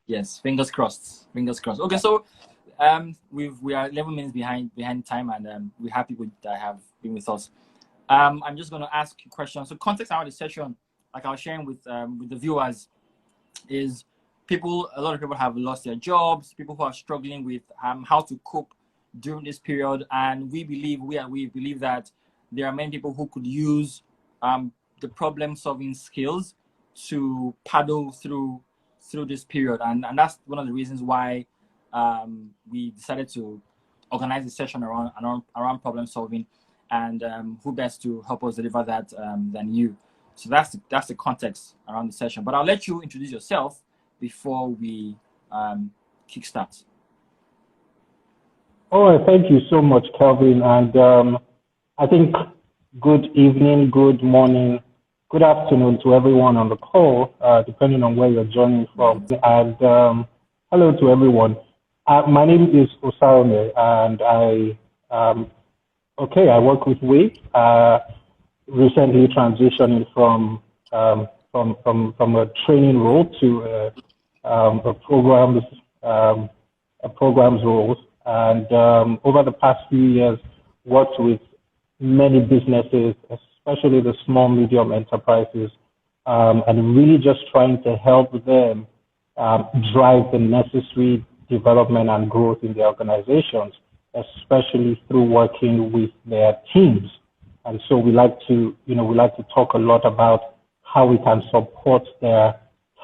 Yes, fingers crossed. Fingers crossed. Okay, so we are 11 minutes behind time, and we're happy that have been with us. I'm just going to ask you questions. So context around the session, like I was sharing with the viewers, is a lot of people have lost their jobs, people who are struggling with how to cope during this period, and we believe that there are many people who could use the problem-solving skills to paddle through this period, and that's one of the reasons why we decided to organize a session around problem solving, and who best to help us deliver that than you. So that's the context around the session. But I'll let you introduce yourself before we kickstart. All right, thank you so much, Kelvin. And I think good evening, good morning, good afternoon to everyone on the call, depending on where you're joining from. And hello to everyone. My name is Osarume, and I work with Wave. Recently transitioning from a training role to a programs role, and over the past few years worked with many businesses, especially the small medium enterprises, and really just trying to help them drive the necessary development and growth in their organizations, especially through working with their teams. And so we like to talk a lot about how we can support their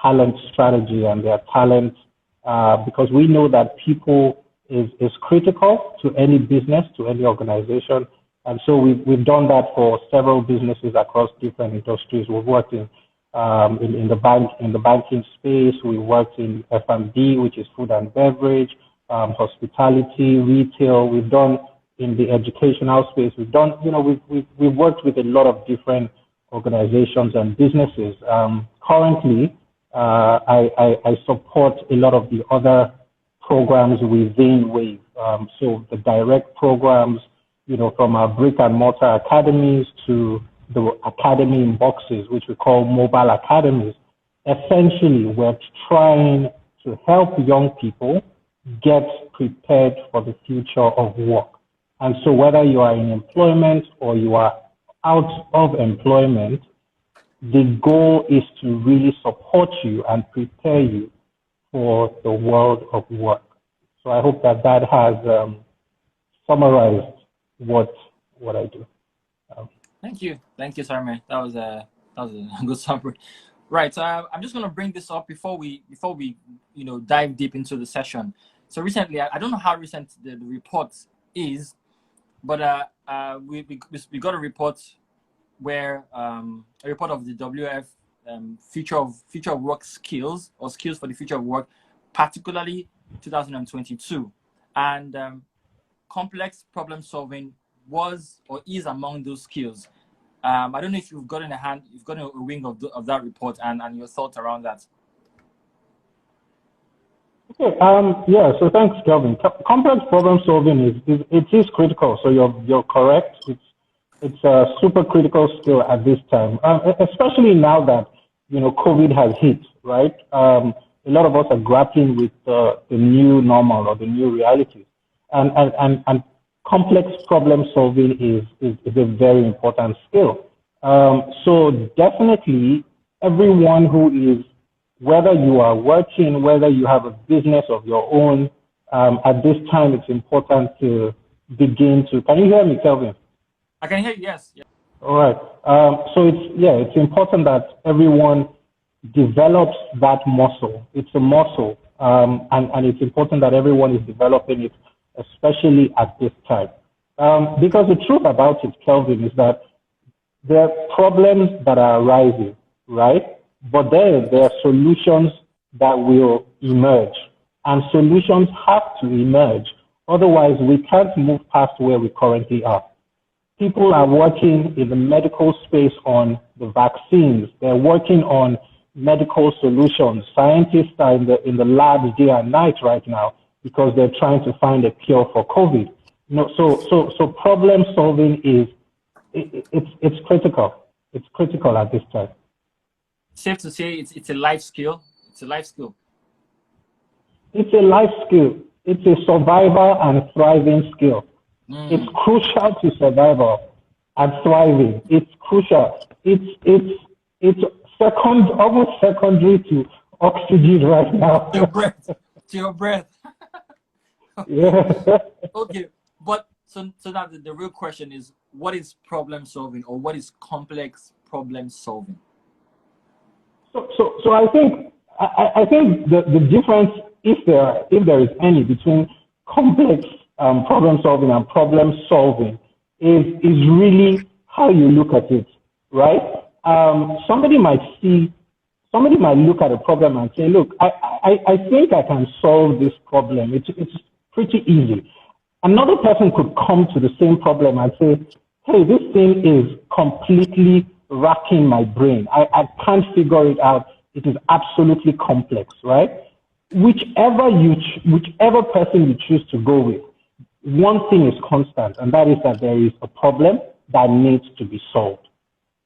talent strategy and their talent, because we know that people is critical to any business, to any organization. And so we've done that for several businesses across different industries. We've worked in the banking space. We worked in F&B, which is food and beverage, hospitality, retail. We've done in the educational space. We've worked with a lot of different organizations and businesses. Currently, I support a lot of the other programs within Wave. So the direct programs, from our brick and mortar academies to the academy in boxes, which we call mobile academies. Essentially, we're trying to help young people get prepared for the future of work. And so whether you are in employment or you are out of employment, the goal is to really support you and prepare you for the world of work. So I hope that has summarized what I do. Thank you, Sarme. That was a good summary. Right. I'm just going to bring this up before we dive deep into the session. So recently, I don't know how recent the report is, but we got a report where a report of the WF future of work skills, or skills for the future of work, particularly 2022, and complex problem solving was or is among those skills. I don't know if you've gotten a wing of that report and your thoughts around that. Okay. Yeah. So thanks, Kelvin. Complex problem solving is critical. So you're correct. It's a super critical skill at this time, especially now that COVID has hit. Right. A lot of us are grappling with the new normal or the new reality, and complex problem solving is a very important skill. So definitely, everyone who is, whether you are working, whether you have a business of your own, at this time, it's important to begin to. Can you hear me, Kelvin? I can hear you. Yes. Yeah. All right. So it's important that everyone develops that muscle. It's a muscle, and it's important that everyone is developing it, especially at this time. Because the truth about it, Kelvin, is that there are problems that are arising, right? But there are solutions that will emerge, and solutions have to emerge. Otherwise, we can't move past where we currently are. People are working in the medical space on the vaccines. They're working on medical solutions. Scientists are in the labs day and night right now because they're trying to find a cure for COVID. So problem solving it's critical. It's critical at this time. Safe to say it's a life skill. It's a life skill. It's a life skill. It's a survival and thriving skill. It's crucial to survival and thriving. It's crucial. It's almost secondary to oxygen right now. Your breath. To your breath. Yeah. Okay, but so now the real question is, what is problem solving, or what is complex problem solving? So I think the difference, if there is any, between complex problem solving and problem solving is really how you look at it, right? Somebody might look at a problem and say, look, I think I can solve this problem. It's pretty easy. Another person could come to the same problem and say, hey, this thing is completely racking my brain. I can't figure it out. It is absolutely complex, right? Whichever person you choose to go with, one thing is constant, and that is that there is a problem that needs to be solved.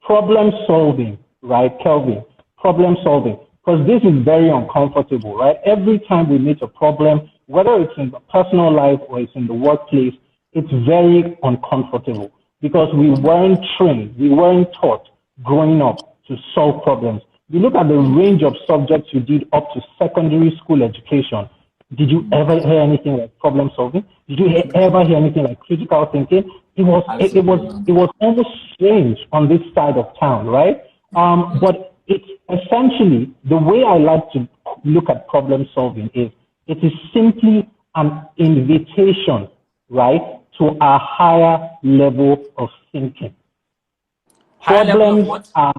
Problem solving, right, Kelvin? Problem solving. Because this is very uncomfortable, right? Every time we meet a problem, whether it's in the personal life or it's in the workplace, it's very uncomfortable because we weren't trained, we weren't taught growing up to solve problems. You look at the range of subjects you did up to secondary school education. Did you ever hear anything like problem solving? Did you ever hear anything like critical thinking? It was almost strange on this side of town, right? But it's essentially, the way I like to look at problem solving is, it is simply an invitation, right, to a higher level of thinking. Higher level of what? Are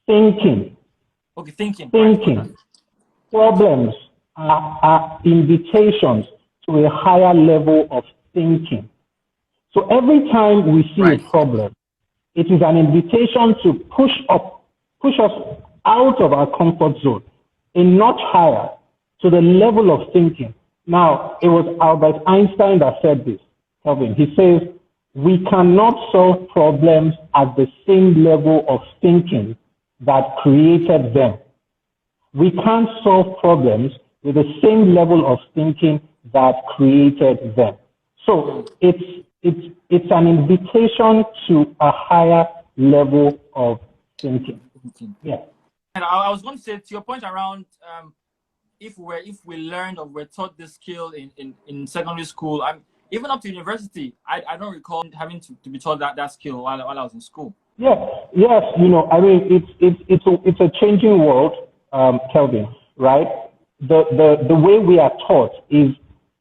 thinking. Okay, thinking. Thinking. Right. Problems are invitations to a higher level of thinking. So every time we see a problem, it is an invitation to push us out of our comfort zone, a notch higher, to the level of thinking. Now, it was Albert Einstein that said this, Kelvin. He says, we cannot solve problems at the same level of thinking that created them. We can't solve problems with the same level of thinking that created them. So it's an invitation to a higher level of thinking. Yeah. And I was going to say, to your point around, if we learned or were taught this skill in secondary school, even up to university, I don't recall having to be taught that skill while I was in school. Yes, I mean, it's a changing world, Kelvin, right? The way we are taught is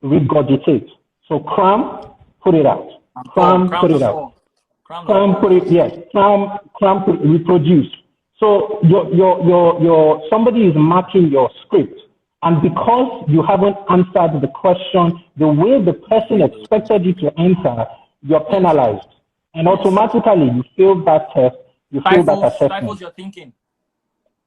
regurgitate. So cram, put it out. Cram, put it out. Cram, put it, yes. Cram, put it, reproduce. So your somebody is marking your script, and because you haven't answered the question the way the person expected you to answer, you're penalized. And automatically you fail that test, you fail that assessment. Stifles your thinking.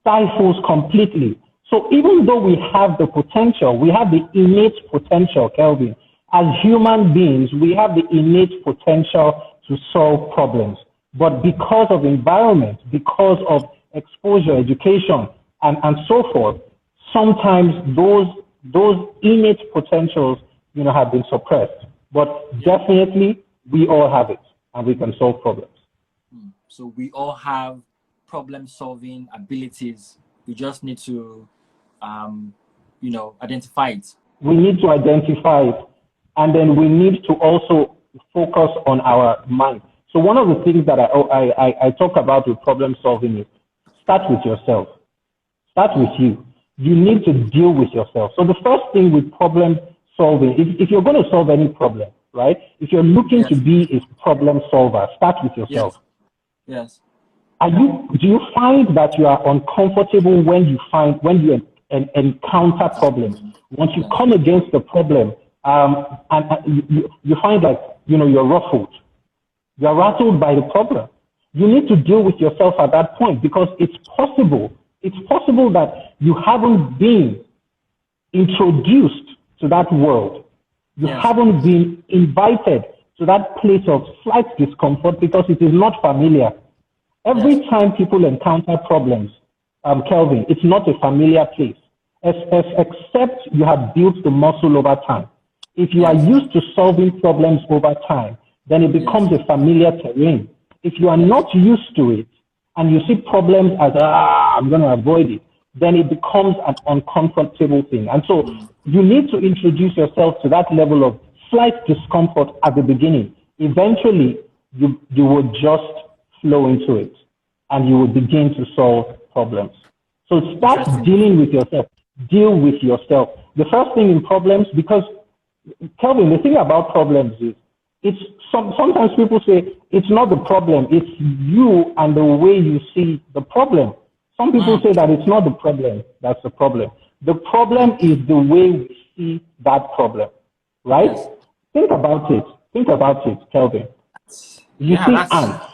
Stifles completely. So even though we have the potential, we have the innate potential, Kelvin, as human beings, we have the innate potential to solve problems. But because of environment, because of exposure, education, and so forth, sometimes those innate potentials, have been suppressed. But definitely, we all have it, and we can solve problems. So we all have problem-solving abilities. We just need to, identify it. We need to identify it, and then we need to also focus on our mind. So one of the things that I talk about with problem solving is start with yourself. Start with you. You need to deal with yourself. So the first thing with problem solving, if you're going to solve any problem, right? If you're looking to be a problem solver, start with yourself. Yes. Do you find that you are uncomfortable when you encounter problems? Once you come against the problem, and you find that you're ruffled, you're rattled by the problem. You need to deal with yourself at that point, because it's possible. It's possible that you haven't been introduced to that world. You haven't been invited to that place of slight discomfort because it is not familiar. Every time people encounter problems, Kelvin, it's not a familiar place. except you have built the muscle over time. If you are Yes. used to solving problems over time, then it becomes a familiar terrain. If you are not used to it and you see problems as, I'm going to avoid it, then it becomes an uncomfortable thing. And so you need to introduce yourself to that level of slight discomfort at the beginning. Eventually, you will just flow into it and you will begin to solve problems. So start dealing with yourself. Deal with yourself. The first thing in problems, because Kelvin, the thing about problems is, sometimes people say it's not the problem, it's you and the way you see the problem. Some people say that it's not the problem that's the problem. The problem is the way we see that problem, right? Yes. Think about it. Think about it, Kelvin. You Yeah, see that's ants.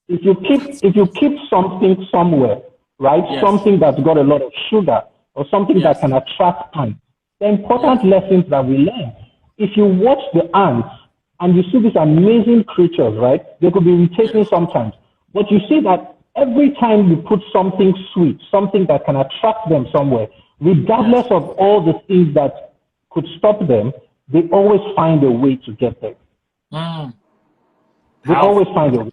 If you keep something somewhere, right? Yes. Something that's got a lot of sugar or something that can attract ants. The important lessons that we learn. If you watch the ants and you see these amazing creatures, right? They could be irritating sometimes, but you see that every time you put something sweet, something that can attract them somewhere, regardless of all the things that could stop them, they always find a way to get there. They always find a way.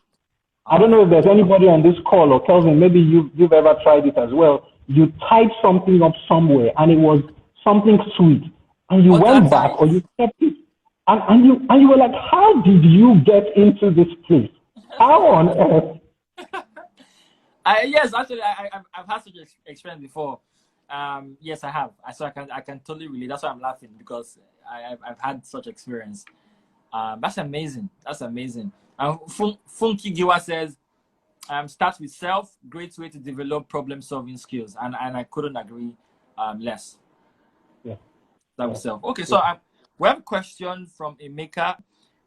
I don't know if there's anybody on this call, or Kelvin, maybe you've ever tried it as well. You tied something up somewhere and it was something sweet, and you went back or you kept it, and you were like, how did you get into this place? How on earth? Yes, actually, I've had such experience before. Yes, I have. So I can totally relate. That's why I'm laughing, because I've had such experience. That's amazing. That's amazing. Funky Giwa says, start with self. Great way to develop problem-solving skills, and I couldn't agree less. Yeah. Start with self. Okay, so we have a question from Emeka.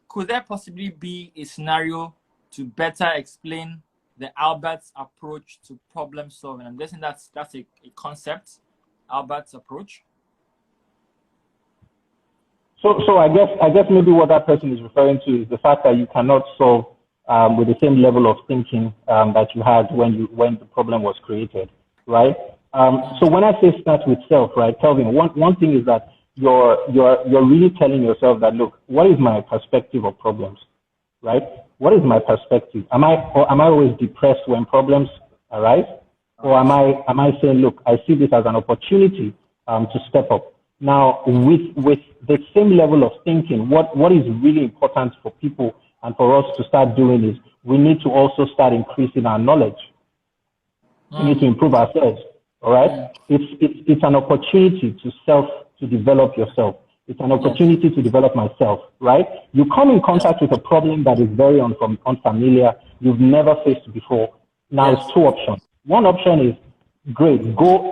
Could there possibly be a scenario to better explain the Albert's approach to problem solving? I'm guessing that's a concept, Albert's approach. So I guess maybe what that person is referring to is the fact that you cannot solve with the same level of thinking that you had when the problem was created, right? So when I say start with self, right, Kelvin, one thing is that you're really telling yourself that, look, what is my perspective of problems, right? What is my perspective? Am I always depressed when problems arise, or am I saying, look, I see this as an opportunity to step up? Now, with the same level of thinking, what is really important for people and for us to start doing is we need to also start increasing our knowledge. We need to improve ourselves. All right, it's an opportunity to develop yourself. It's an opportunity to develop myself, right? You come in contact with a problem that is very unfamiliar, you've never faced before. Now it's two options. One option is, great,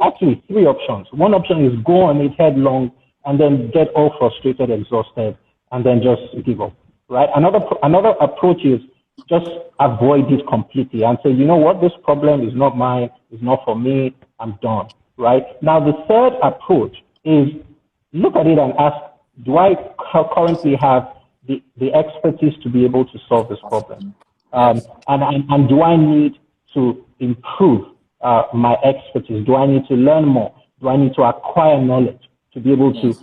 actually 3 options. One option is go on it headlong and then get all frustrated, exhausted, and then just give up, right? Another approach is just avoid it completely and say, you know what, this problem is not mine, it's not for me, I'm done, right? Now the third approach is look at it and ask, do I currently have the expertise to be able to solve this problem? And do I need to improve my expertise? Do I need to learn more? Do I need to acquire knowledge to be able to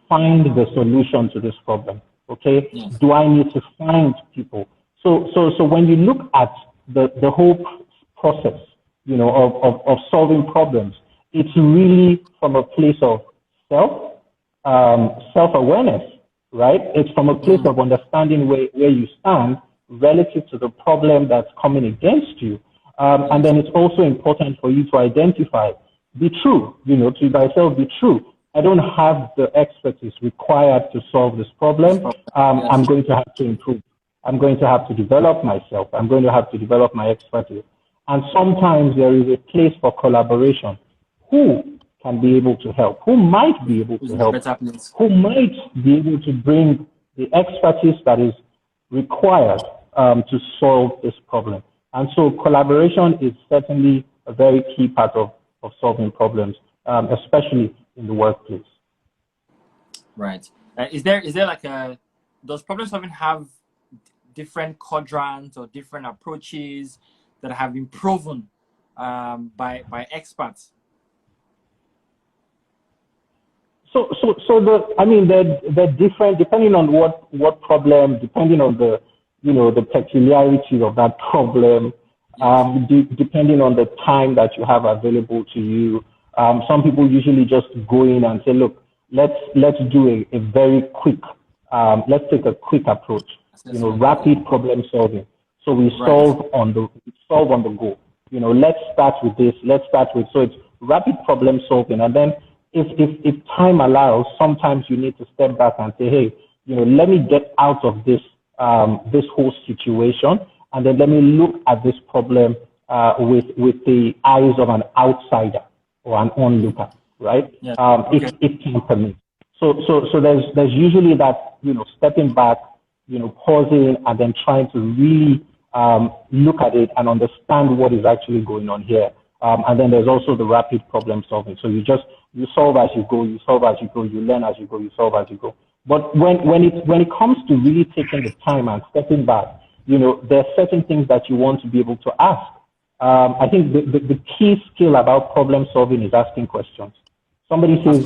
find the solution to this problem? Okay? Do I need to find people? So when you look at the whole process, you know, of solving problems, it's really from a place of self-awareness, right? It's from a place of understanding where you stand relative to the problem that's coming against you. And then it's also important for you to identify, be true, you know, to thyself, be true. I don't have the expertise required to solve this problem. I'm going to have to improve. I'm going to have to develop myself. I'm going to have to develop my expertise. And sometimes there is a place for collaboration. Who can be able to help? Who might be able to help? Who might be able to bring the expertise that is required to solve this problem? And so collaboration is certainly a very key part of solving problems, especially in the workplace. Right. Is there like does problem solving have different quadrants or different approaches that have been proven by experts? they're different depending on what problem, depending on the peculiarity of that problem, depending on the time that you have available to you. Some people usually just go in and say, look, let's do a very quick, let's take a quick approach, rapid problem solving. So we solve on the go. Let's start with this. So it's rapid problem solving, and then if time allows, sometimes you need to step back and say, hey, let me get out of this whole situation, and then let me look at this problem with the eyes of an outsider or an onlooker, right? If time permits. So there's usually that, stepping back, pausing, and then trying to really look at it and understand what is actually going on here. And then there's also the rapid problem solving. So you solve as you go, you learn as you go, you solve as you go. But when it comes to really taking the time and stepping back, there are certain things that you want to be able to ask. I think the key skill about problem solving is asking questions. Somebody says,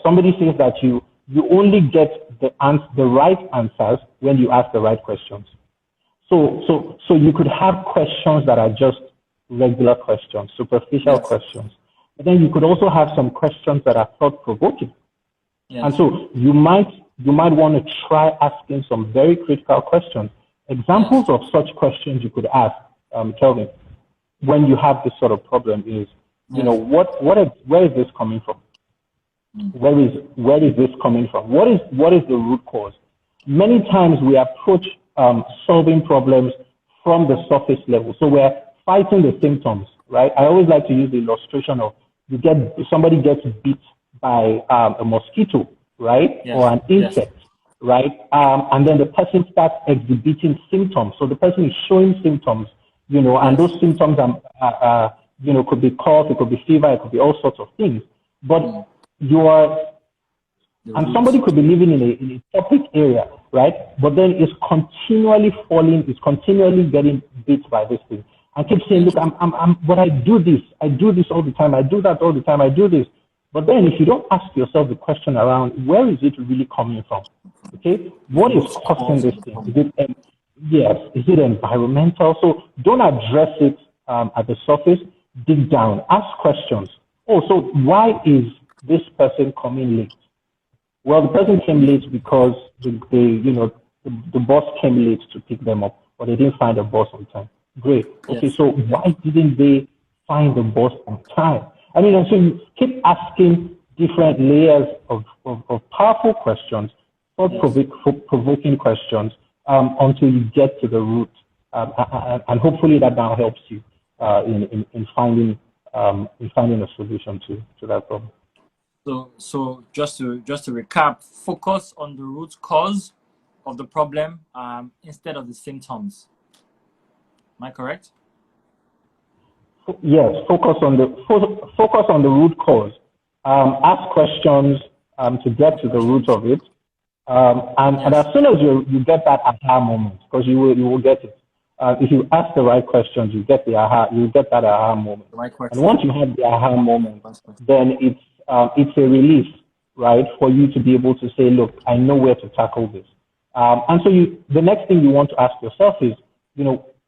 somebody says that you only get the right answers when you ask the right questions. So you could have questions that are just regular questions, superficial questions. But then you could also have some questions that are thought-provoking. And so you might want to try asking some very critical questions. Examples of such questions you could ask, Kelvin, when you have this sort of problem is, where is this coming from? Where is this coming from? What is the root cause? Many times we approach solving problems from the surface level. So we're fighting the symptoms, right? I always like to use the illustration of somebody gets bit by a mosquito, right? Or an insect, right? And then the person starts exhibiting symptoms. So the person is showing symptoms, and those symptoms are could be cough, it could be fever, it could be all sorts of things. But and somebody could be living in a topic area, right? But then is continually getting bit by this thing. And keep saying, look, but I do this all the time, I do that all the time, I do this. But then if you don't ask yourself the question around, where is it really coming from? Okay, what is causing this thing? Is it environmental? So don't address it at the surface, dig down, ask questions. So why is this person coming late? Well, the person came late because the boss came late to pick them up, but they didn't find the boss on time. Great. Okay, so why didn't they find the boss on time? I mean, and so you keep asking different layers of powerful questions, thought-provoking questions, until you get to the root, and hopefully that now helps you in finding a solution to that problem. So just to recap, focus on the root cause of the problem instead of the symptoms. Am I correct? Yes, focus on the root cause. Ask questions to get to the root of it, and as soon as you get that aha moment, because you will get it. If you ask the right questions, you get that aha moment. And once you have the aha moment, then it's a relief, right, for you to be able to say, look, I know where to tackle this. And so the next thing you want to ask yourself is,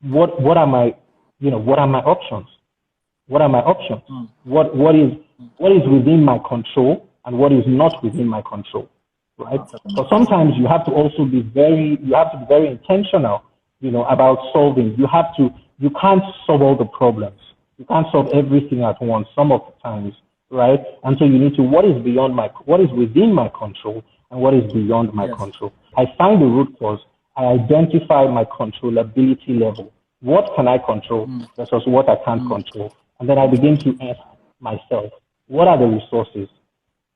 what are my options? What are my options? What is within my control and what is not within my control, right? But sometimes you have to be very intentional, about solving. You can't solve all the problems. You can't solve everything at once some of the times, right? And so you need to, what is within my control and what is beyond my control. I find the root cause. I identify my controllability level. What can I control versus what I can't control? And then I begin to ask myself, what are the resources?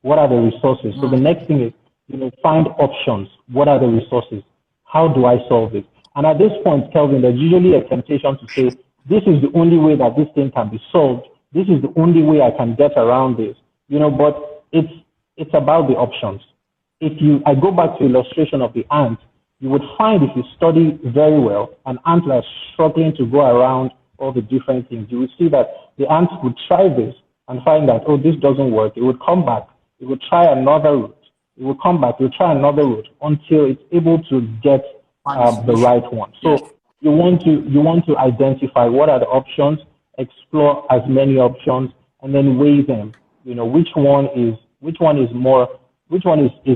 What are the resources? So the next thing is, find options. What are the resources? How do I solve it? And at this point, Kelvin, there's usually a temptation to say, this is the only way that this thing can be solved. This is the only way I can get around this. But it's about the options. I go back to the illustration of the ant, you would find if you study very well, an ant that's struggling to go around all the different things, you will see that the ant would try this, and find that, oh, this doesn't work, it would come back. It would try another route. It will come back. It will try another route until it's able to get the right one. So you want to identify what are the options, explore as many options, and then weigh them. You know, which one is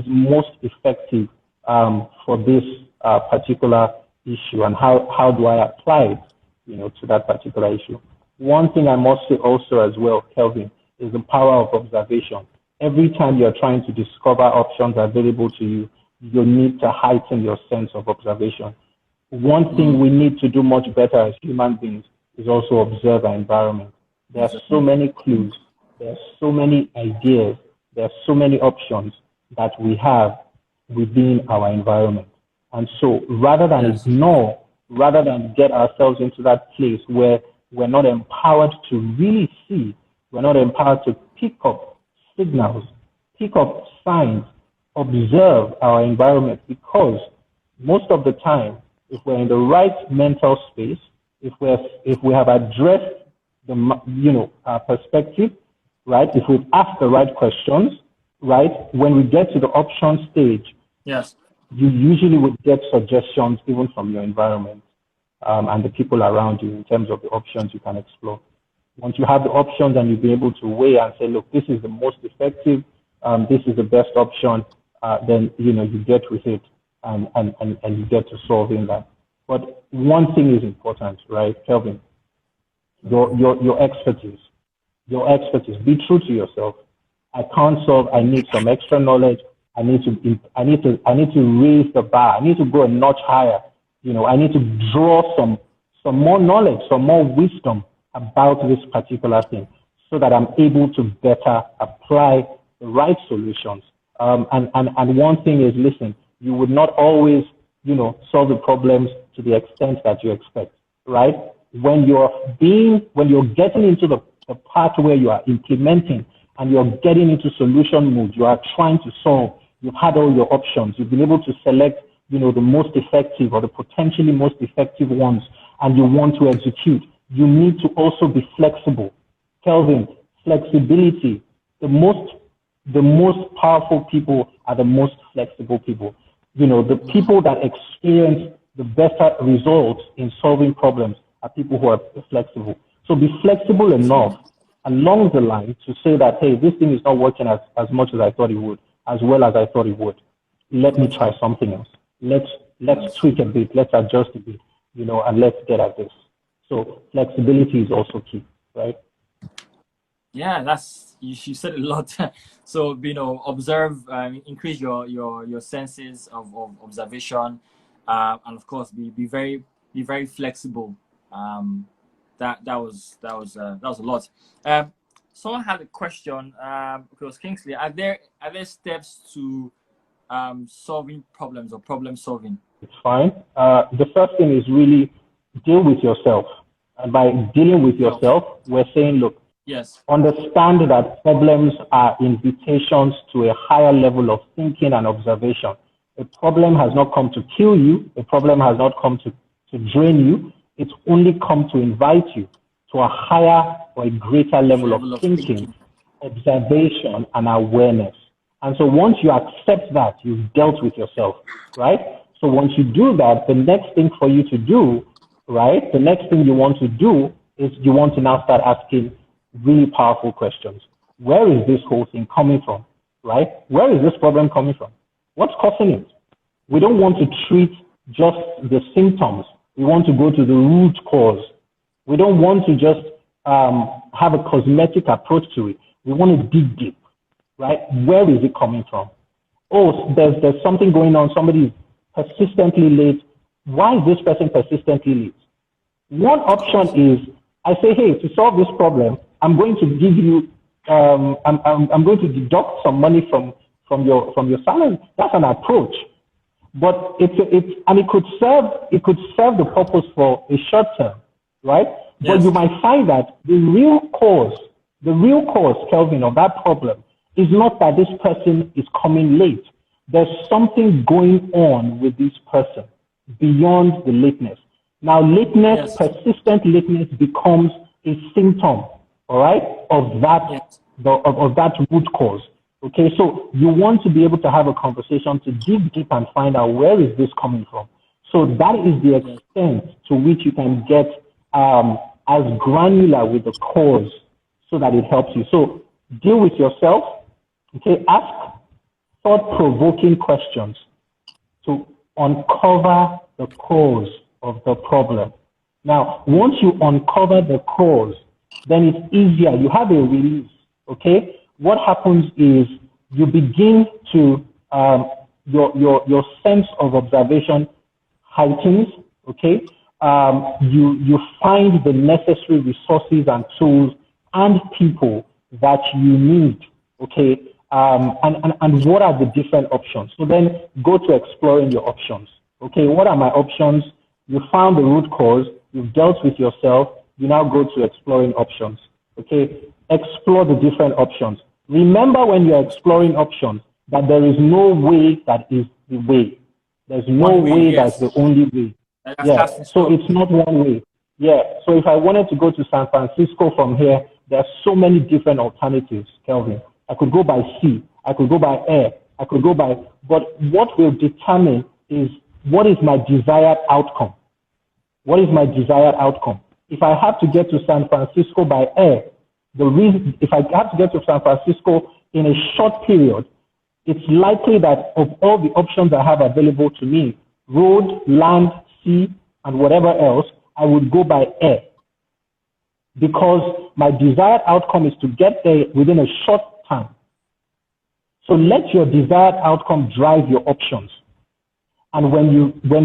most effective for this particular issue, and how do I apply it, you know, to that particular issue. One thing I must say also as well, Kelvin, is the power of observation. Every time you're trying to discover options available to you, you need to heighten your sense of observation. One thing we need to do much better as human beings is also observe our environment. There are so many clues, there are so many ideas, there are so many options that we have within our environment. And so rather than ignore, rather than get ourselves into that place where we're not empowered to really see, we're not empowered to pick up signals, pick up signs, observe our environment, because most of the time, if we're in the right mental space, if we have addressed our perspective, right? If we've asked the right questions, right? When we get to the option stage, you usually would get suggestions even from your environment and the people around you in terms of the options you can explore. Once you have the options and you'll be able to weigh and say, look, this is the most effective, this is the best option, then you get with it and you get to solving that. But one thing is important, right, Kelvin? Your expertise. Your expertise. Be true to yourself. I can't solve. I need some extra knowledge. I need to raise the bar. I need to go a notch higher. I need to draw some more knowledge, some more wisdom about this particular thing, so that I'm able to better apply the right solutions. And one thing is, listen, you would not always, solve the problems to the extent that you expect, right? When you're getting into the part where you are implementing and you're getting into solution mode, you are trying to solve, you've had all your options, you've been able to select, the most effective or the potentially most effective ones, and you want to execute. You need to also be flexible. Kelvin, flexibility. The most powerful people are the most flexible people. The people that experience the better results in solving problems are people who are flexible. So be flexible enough along the line to say that, hey, this thing is not working as much as I thought it would, as well as I thought it would. Let me try something else. Let's tweak a bit, let's adjust a bit, and let's get at this. So flexibility is also key, right? Yeah, you said a lot. So observe, increase your senses of observation, and of course be very flexible. That was a lot. Someone had a question. Because Kingsley, are there steps to solving problems or problem solving? It's fine. The first thing is really deal with yourself. And by dealing with yourself, we're saying, look, understand that problems are invitations to a higher level of thinking and observation. A problem has not come to kill you. A problem has not come to drain you. It's only come to invite you to a higher or a greater level of thinking, observation, and awareness. And so once you accept that, you've dealt with yourself, right? So once you do that, the next thing for you to do, right? The next thing you want to do is you want to now start asking really powerful questions. Where is this whole thing coming from, right? Where is this problem coming from? What's causing it? We don't want to treat just the symptoms. We want to go to the root cause. We don't want to just have a cosmetic approach to it. We want to dig deep, right? Where is it coming from? Oh, there's something going on. Somebody is persistently late. Why is this person persistently late? One option is, I say, hey, to solve this problem, I'm going to give you, I'm going to deduct some money from your salary. That's an approach, but it could serve the purpose for a short term, right? Yes. But you might find that the real cause, Kelvin, of that problem is not that this person is coming late. There's something going on with this person beyond the lateness. Now, lateness, persistent lateness becomes a symptom. all right, of that, Yes. of that root cause. Okay, so you want to be able to have a conversation to dig deep and find out where is this coming from. So that is the Yes. extent to which you can get as granular with the cause so that it helps you. So deal with yourself, okay, ask thought-provoking questions to uncover the cause of the problem. Now, once you uncover the cause, then it's easier. You have a release, okay? What happens is you begin to, your sense of observation heightens, okay? You find the necessary resources and tools and people that you need, okay? And what are the different options? So then go to exploring your options. Okay, what are my options? You found the root cause, you've dealt with yourself, you now go to exploring options. Okay, explore the different options. Remember when you're exploring options that there is no way that is the way. There's no One way, way yes. that's the only way. That's Yeah, casting so stone. it's not one way. Yeah, so if I wanted to go to San Francisco from here, there are so many different alternatives, Kelvin. I could go by sea, I could go by air, I could go by, but what will determine is what is my desired outcome? What is my desired outcome? If I have to get to San Francisco by air, the reason, if I have to get to San Francisco in a short period, it's likely that of all the options I have available to me, road, land, sea, and whatever else, I would go by air. Because my desired outcome is to get there within a short time. So let your desired outcome drive your options. And when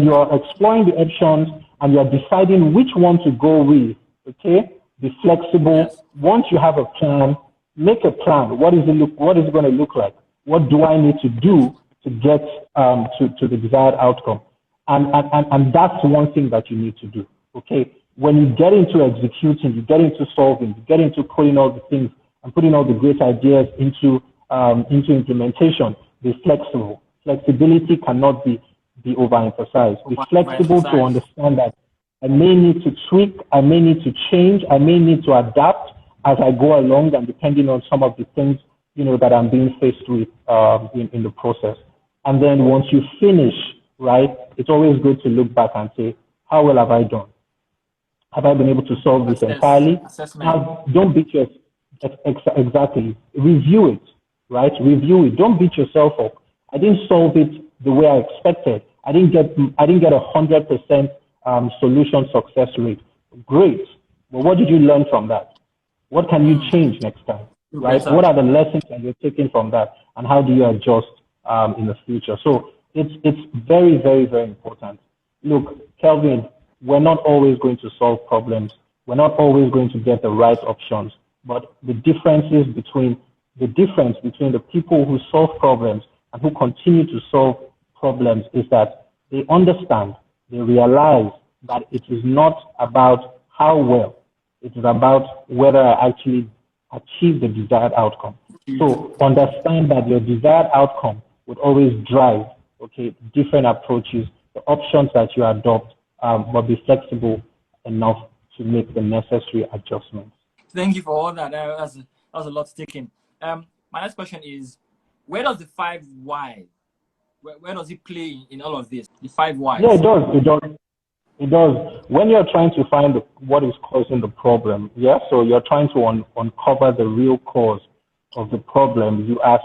you are exploring the options and you are deciding which one to go with, okay, be flexible. Yes. Once you have a plan, make a plan. What is it going to look like? What do I need to do to get to the desired outcome? And that's one thing that you need to do. Okay. When you get into executing, you get into solving, you get into putting all the things and putting all the great ideas into implementation, be flexible. Flexibility cannot be overemphasized. Be flexible to understand that I may need to tweak, I may need to change, I may need to adapt as I go along, and depending on some of the things that I'm being faced with in the process. And then once you finish, right, it's always good to look back and say, how well have I done? Have I been able to solve this entirely? Assessment. Now, don't beat yourself. Exactly. Review it, right? Review it. Don't beat yourself up. I didn't solve it the way I expected. I didn't get 100% solution success rate. Great. But what did you learn from that? What can you change next time? Right? What are the lessons that you're taking from that, and how do you adjust in the future? So it's very, very, very important. Look, Kelvin, we're not always going to solve problems. We're not always going to get the right options. But the difference between the people who solve problems and who continue to solve problems is that they understand, they realize that it is not about how well, it is about whether I actually achieve the desired outcome. So understand that your desired outcome would always drive, okay, different approaches, the options that you adopt, but be flexible enough to make the necessary adjustments. Thank you for all that. That was a lot to take in. My next question is, where does the 5 why? Where does it play in all of this? The 5 whys. Yeah, it does. It does. It does. When you're trying to find what is causing the problem, yeah. So you're trying to uncover the real cause of the problem. You ask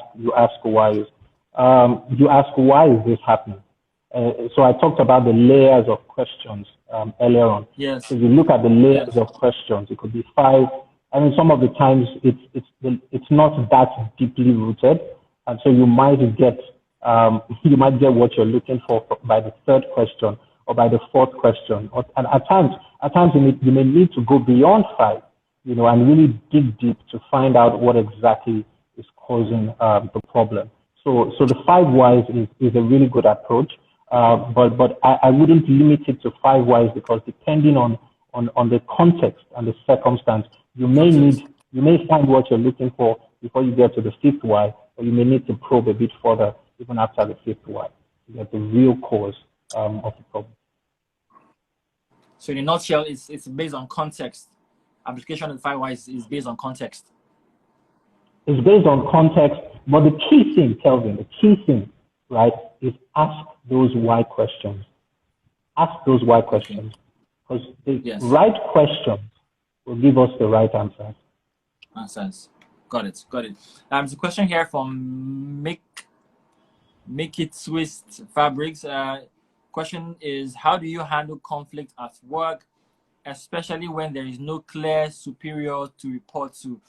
why. You ask why is this happening? So I talked about the layers of questions earlier on. Yes. So you look at the layers of questions. It could be 5. I mean, some of the times it's not that deeply rooted, and so you might get what you're looking for by the 3rd question or by the 4th question. And at times you may need to go beyond 5, and really dig deep to find out what exactly is causing the problem. So the 5 whys is a really good approach, but I wouldn't limit it to 5 whys, because depending on the context and the circumstance, you may find what you're looking for before you get to the 5th why, or you may need to probe a bit further even after the 5th why to get the real cause of the problem. So in a nutshell, it's based on context application of the 5 whys is based on context. It's based on context, but the key thing, Kelvin, the key thing, right, is ask those why questions. Ask those why questions, because the right questions will give us the right answers. Got it. There's a question here from Make It Twist Fabrics. Question is, how do you handle conflict at work, especially when there is no clear superior to report to?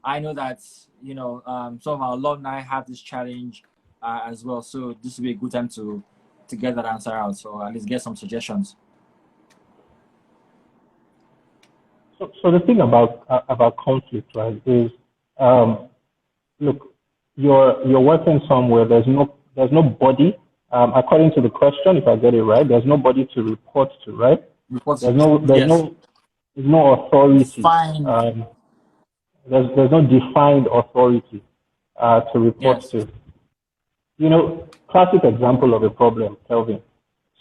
I know that, you know, some of our alumni have this challenge as well. So this will be a good time to get that answer out. So at least get some suggestions. So the thing about conflict, right, is look, you're working somewhere. There's no body. According to the question, if I get it right, there's nobody to report to, right? There's no authority. There's no defined authority to report to. You know, classic example of a problem, Kelvin.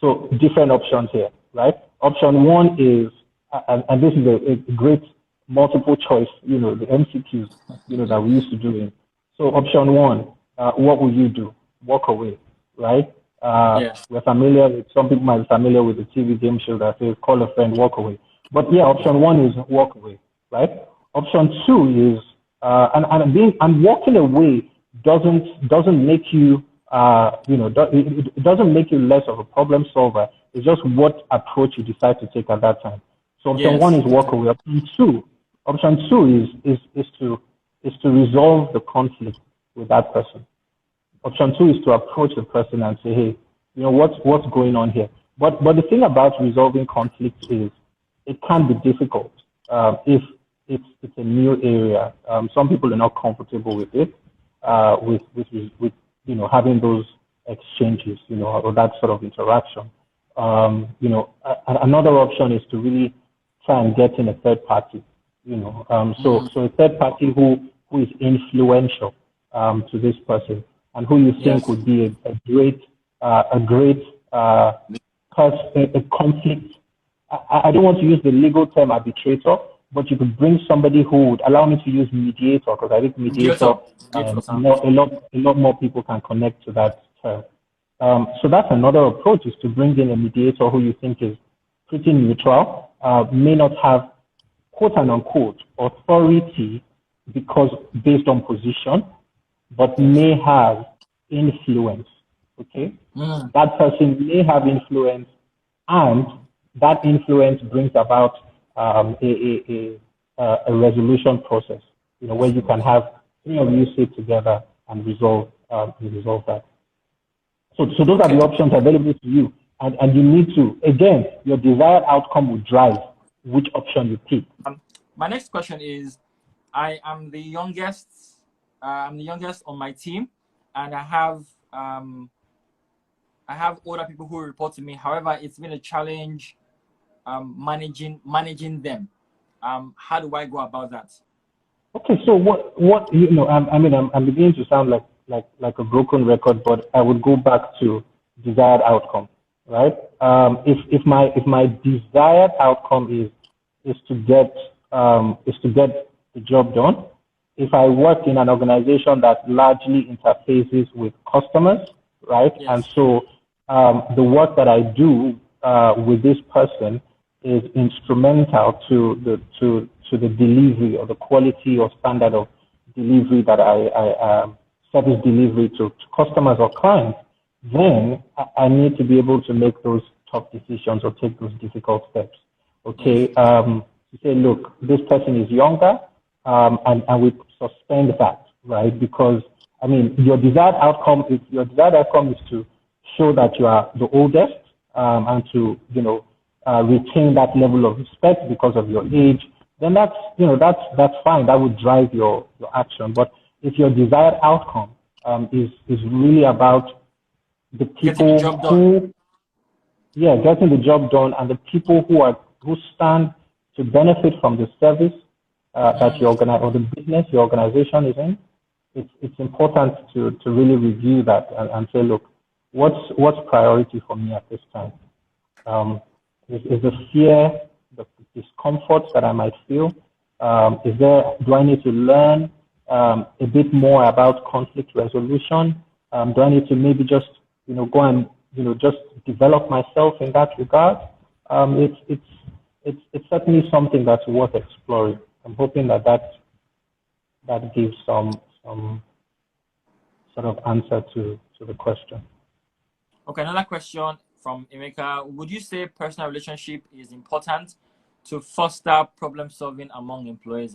So different options here, right? Option one is, and this is a great multiple choice, you know, the MCQs, you know, that we used to do in. So option one, what will you do? Walk away, right? We're familiar with, some people might be familiar with the TV game show that says, call a friend, walk away. But yeah, option one is walk away, right? Option two is, and walking away doesn't make you, it doesn't make you less of a problem solver. It's just what approach you decide to take at that time. So option one is walk away. Option two is to resolve the conflict with that person. Option two is to approach the person and say, hey, you know, what's going on here? But the thing about resolving conflict is it can be difficult if it's a new area. Some people are not comfortable with it, with you know, having those exchanges, you know, or that sort of interaction. You know, another option is to really try and get in a third party, you know. So a third party who is influential to this person and who you think would be a great conflict. I don't want to use the legal term arbitrator, but you could bring somebody who would allow me to use mediator, because I think mediator, a lot more people can connect to that term. So that's another approach, is to bring in a mediator who you think is pretty neutral, may not have quote and unquote authority because based on position, but may have influence. Okay, that person may have influence, and that influence brings about a resolution process. You know, where you can have three of you sit together and resolve that. So those are the options available to you, and you need to, again, your desired outcome will drive which option you pick. My next question is, I am the youngest. I'm the youngest on my team, and I have older people who report to me. However, it's been a challenge managing them. How do I go about that? Okay, so what you know, I'm beginning to sound like a broken record, but I would go back to desired outcome, right? If my desired outcome is to get the job done. If I work in an organization that largely interfaces with customers, right? And so the work that I do with this person is instrumental to the delivery or the quality or standard of delivery that I service delivery to customers or clients, then I need to be able to make those tough decisions or take those difficult steps. Okay, to say, look, this person is younger, and we suspend that, right? Because I mean, your desired outcome is to show that you are the oldest, and to retain that level of respect because of your age. Then that's fine. That would drive your action. But if your desired outcome is really about the people getting the job done, and the people who stand to benefit from the service that you organize or the business your organization is in, it's important to really review that and say, look, what's priority for me at this time? Is the fear, the discomfort that I might feel, Do I need to learn a bit more about conflict resolution? Do I need to maybe just, go and, just develop myself in that regard? It's certainly something that's worth exploring. I'm hoping that gives some sort of answer to the question. Okay, another question from Emeka. Would you say personal relationship is important to foster problem solving among employees?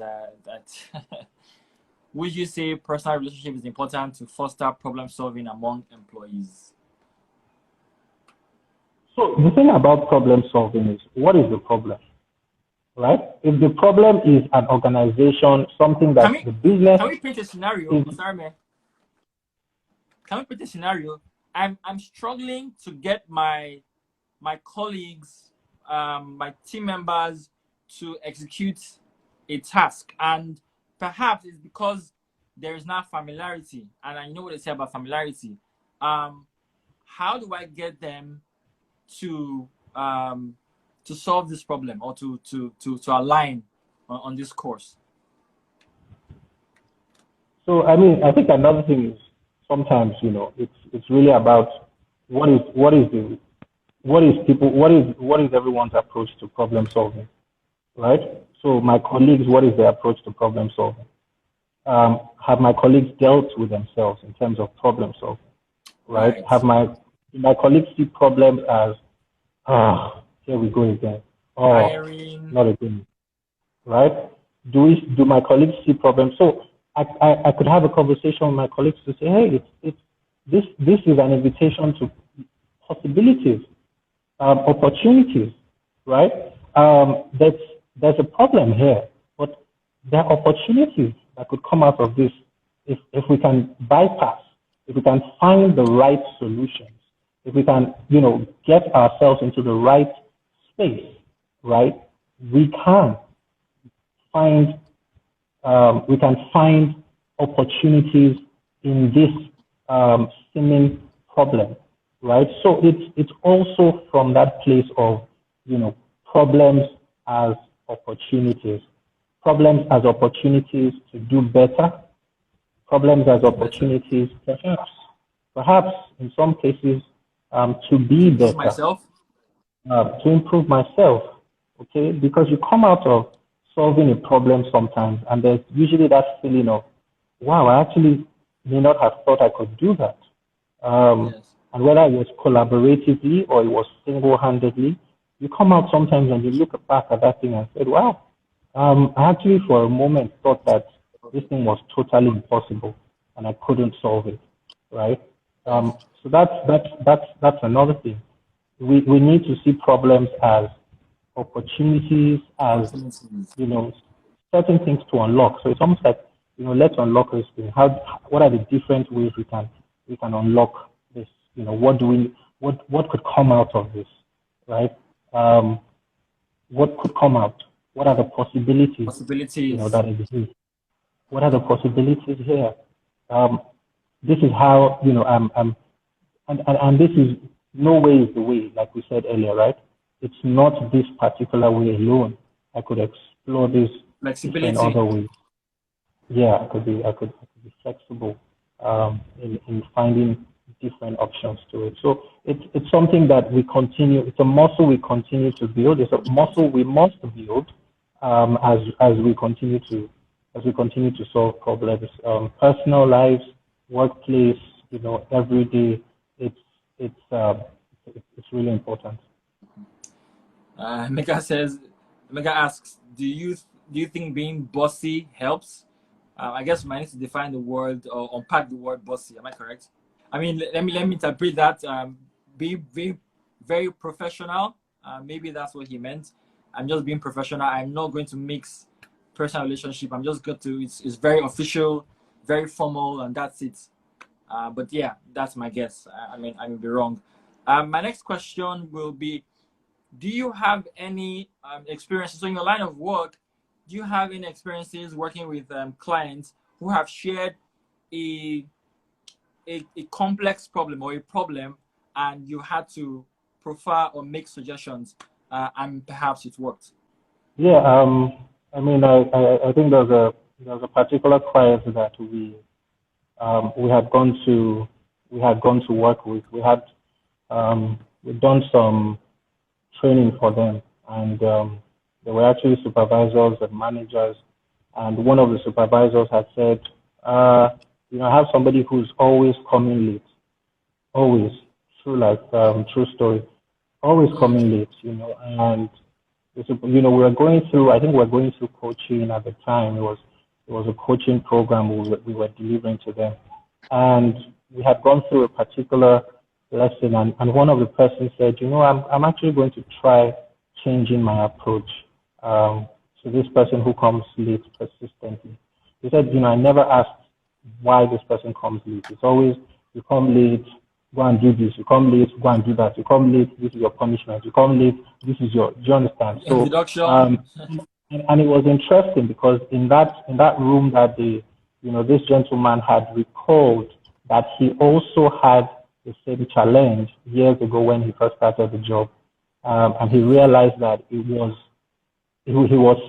Would you say personal relationship is important to foster problem solving among employees? So the thing about problem solving is, what is the problem? Right? If the problem is an organization, something that the business... Can we paint a scenario? Sorry, man. Can we paint a scenario? I'm struggling to get my colleagues, my team members to execute a task, and perhaps it's because there is not familiarity, and I know what they say about familiarity. How do I get them to solve this problem, or to align on this course? So I think another thing is, sometimes it's really about what is everyone's approach to problem solving, right? So my colleagues, what is their approach to problem solving? Have my colleagues dealt with themselves in terms of problem solving, right? Have my colleagues see problems as, here we go again, not again, right? Do my colleagues see problems? So I could have a conversation with my colleagues to say, hey, this is an invitation to possibilities, opportunities, right? There's a problem here, but there are opportunities that could come out of this if we can bypass, if we can find the right solutions, if we can, get ourselves into the right space, right? We can find opportunities in this seeming problem, right? So it's also from that place of, problems as opportunities to do better, problems as opportunities, perhaps in some cases, to be better, to improve myself, okay? Because you come out of solving a problem sometimes, and there's usually that feeling of, wow, I actually may not have thought I could do that. And whether it was collaboratively or it was single-handedly, you come out sometimes and you look back at that thing and said, wow, I actually for a moment thought that this thing was totally impossible and I couldn't solve it, right? So that's another thing. We need to see problems as opportunities, as certain things to unlock. So it's almost like, let's unlock this thing. What are the different ways we can unlock this? What could come out of this, right? What could come out? What are the possibilities? That exist? What are the possibilities here? This is how and this is no way is the way, like we said earlier, right? It's not this particular way alone. I could explore this in other ways. Yeah, I could be flexible in finding different options to it. So it's something that we continue. It's a muscle we continue to build. It's a muscle we must build as we continue to solve problems, personal lives, workplace. Every day. It's really important. Mega asks, do you think being bossy helps? I guess we might need to define the word or unpack the word bossy. Am I correct? I mean, let me interpret that. Be very professional. Maybe that's what he meant. I'm just being professional. I'm not going to mix personal relationship. I'm just going to. It's very official, very formal, and that's it. But yeah, that's my guess. I may be wrong. My next question will be, do you have any experiences? So in your line of work, do you have any experiences working with clients who have shared a complex problem or a problem, and you had to profile or make suggestions, and perhaps it worked? Yeah, I mean, I think there's a particular client that we had gone to work with. We've done some training for them, and they were actually supervisors and managers. And one of the supervisors had said, I have somebody who's always coming late, always, true story, always coming late, and we were going through, I think we were going through coaching at the time. It was a coaching program we were delivering to them. And we had gone through a particular lesson, and one of the persons said, I'm actually going to try changing my approach to this person who comes late persistently. He said, I never asked why this person comes late. It's always, you come late, go and do this. You come late, go and do that. You come late, this is your punishment. You come late, this is do you understand? So, and it was interesting because in that room that day, this gentleman had recalled that he also had the same challenge years ago when he first started the job. And he realized that he was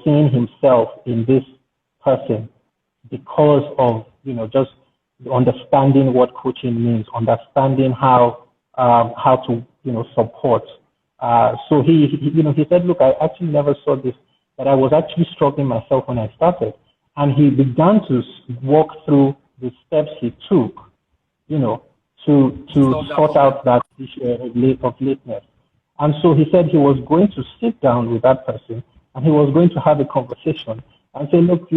seeing himself in this person because of, just understanding what coaching means, understanding how to, support. So he said, look, I actually never saw this, that I was actually struggling myself when I started. And he began to walk through the steps he took, to sort out that issue of lateness. And so he said he was going to sit down with that person and he was going to have a conversation and say, look,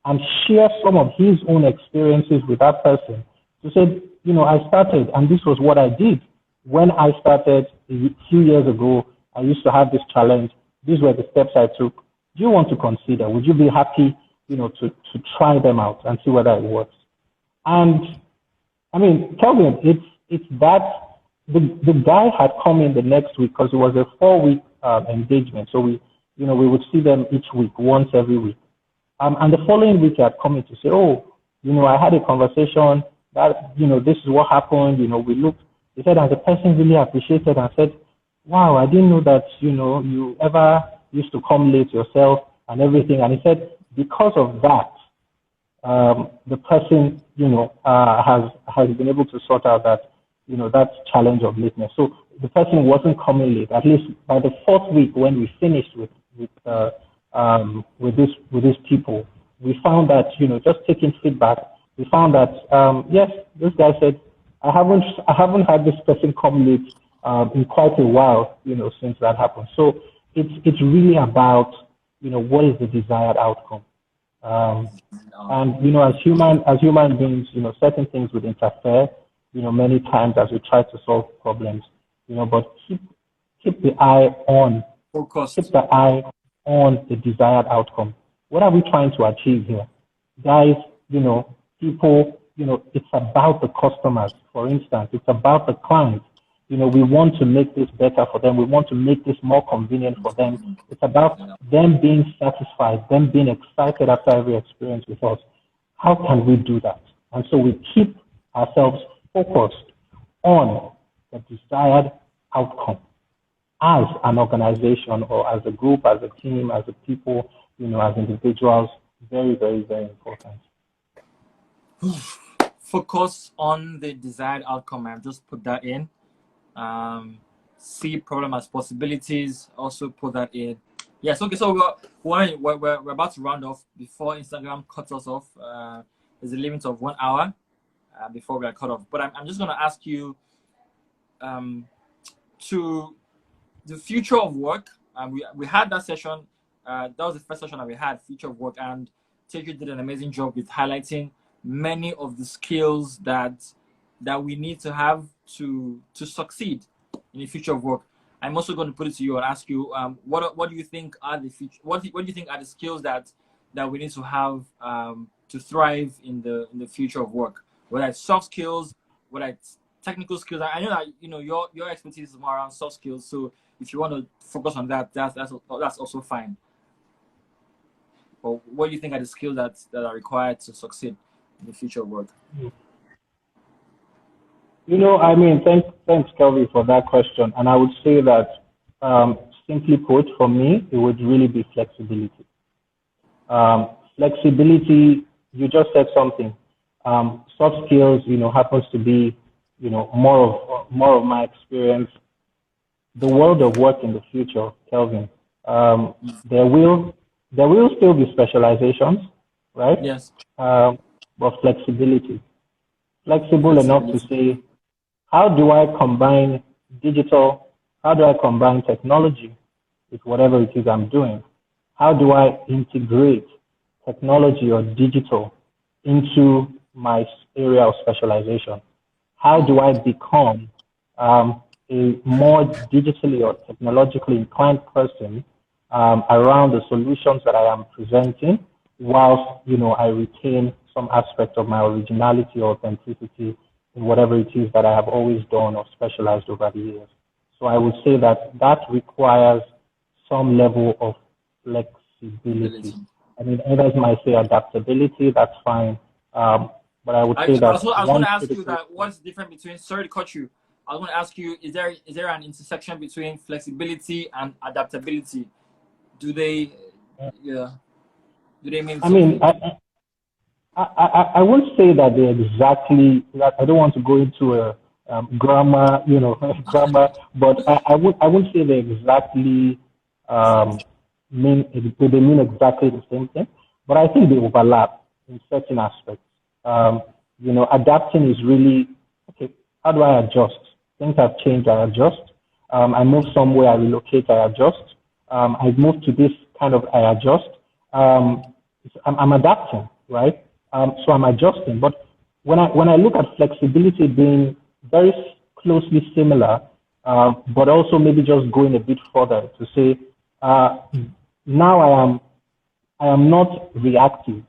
and share some of his own experiences with that person to say, I started and this was what I did. When I started a few years ago, I used to have this challenge. These were the steps I took. Do you want to consider? Would you be happy, to try them out and see whether it works? And I mean, Kelvin, it's that the guy had come in the next week because it was a 4-week engagement. So we would see them each week, once every week. And the following week, he had come in to say, I had a conversation that, this is what happened. We looked, he said, and the person really appreciated and said, wow, I didn't know that, you ever used to come late yourself and everything. And he said, because of that, the person, has been able to sort out that, that challenge of lateness. So the person wasn't coming late. At least by the 4th week, when we finished with these people, we found that, just taking feedback, we found that yes, this guy said, I haven't had this person come late in quite a while, since that happened. So it's really about, what is the desired outcome. And as human beings, certain things would interfere, many times as we try to solve problems, but keep the eye on the desired outcome. What are we trying to achieve here? Guys, people, it's about the customers, for instance, it's about the clients. We want to make this better for them. We want to make this more convenient for them. It's about them being satisfied, them being excited after every experience with us. How can we do that? And so we keep ourselves focused on the desired outcome as an organization or as a group, as a team, as a people, as individuals. Very, very, very important. Focus on the desired outcome. I've just put that in. See problem as possibilities. Also put that in. Yes. Okay. So we're about to round off before Instagram cuts us off. There's a limit of 1 hour before we are cut off. But I'm just going to ask you to the future of work. We had that session. That was the first session that we had, future of work, and Teju did an amazing job with highlighting many of the skills that we need to have to succeed in the future of work. I'm also going to put it to you and ask you, what do you think are the future? What do you think are the skills that we need to have to thrive in the future of work? Whether it's soft skills, whether it's technical skills. I know that your expertise is more around soft skills. So if you want to focus on that, that's also fine. But what do you think are the skills that are required to succeed in the future of work? Thanks, Kelvin, for that question. And I would say that, simply put, for me, it would really be flexibility. Flexibility, you just said something. Soft skills, happens to be, more of my experience. The world of work in the future, Kelvin, um, there will there will still be specializations, right? Yes. But flexible enough to Flexibility. say, how do I combine digital? How do I combine technology with whatever it is I'm doing? How do I integrate technology or digital into my area of specialization? How do I become a more digitally or technologically inclined person around the solutions that I am presenting, whilst I retain some aspect of my originality or authenticity in whatever it is that I have always done or specialized over the years. So I would say that that requires some level of flexibility. Ability. I mean, others might say adaptability, that's fine. But I would say that I was going one to ask you critical that what's different between, sorry to cut you. I was going to ask you, is there an intersection between flexibility and adaptability? Do they, yeah, do they mean I mean, something? I won't say that they exactly. I don't want to go into a grammar, grammar, but I wouldn't say they exactly um, they mean exactly the same thing. But I think they overlap in certain aspects. Adapting is really okay. How do I adjust? Things have changed. I adjust. I move somewhere. I relocate. I adjust. I move to this kind of. I adjust. Um, I'm adapting, right? So I'm adjusting. But when I look at flexibility being very closely similar, but also maybe just going a bit further to say, now I am not reactive,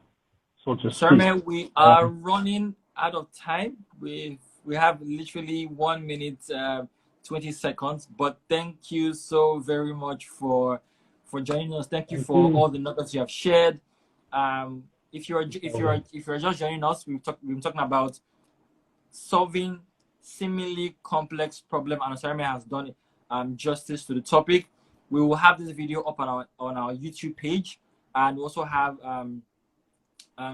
so to Sorry, speak. man, we are Um, running out of time. We have literally 1 minute, 20 seconds. But thank you so very much for joining us. Thank you thank for you. all the nuggets you have shared. If you're just joining us, we've been talking about solving seemingly complex problem, and Osarume has done justice to the topic. We will have this video up on our YouTube page, and we also have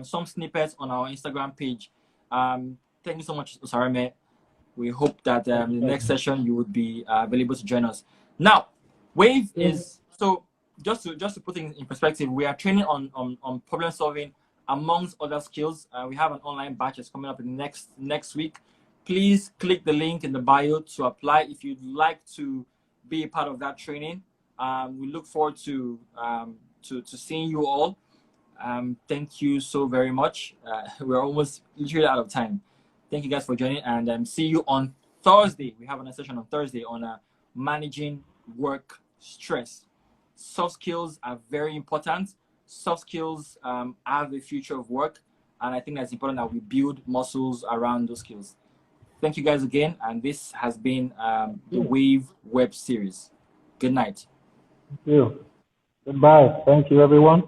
some snippets on our Instagram page. Thank you so much, Osarume. We hope that Thank the you. next session you would be available to join us. Now, Wave is so just to put things in perspective. We are training on problem solving amongst other skills. We have an online batch that's coming up in next week. Please click the link in the bio to apply if you'd like to be a part of that training. We look forward to seeing you all. Thank you so very much. We're almost literally out of time. Thank you guys for joining, and see you on Thursday. We have a session on Thursday on managing work stress. Soft skills are very important. Soft skills are the future of work, and I think that's important that we build muscles around those skills. Thank you guys again, and this has been the Wave Web Series. Good night. Thank you. Goodbye. Thank you, everyone.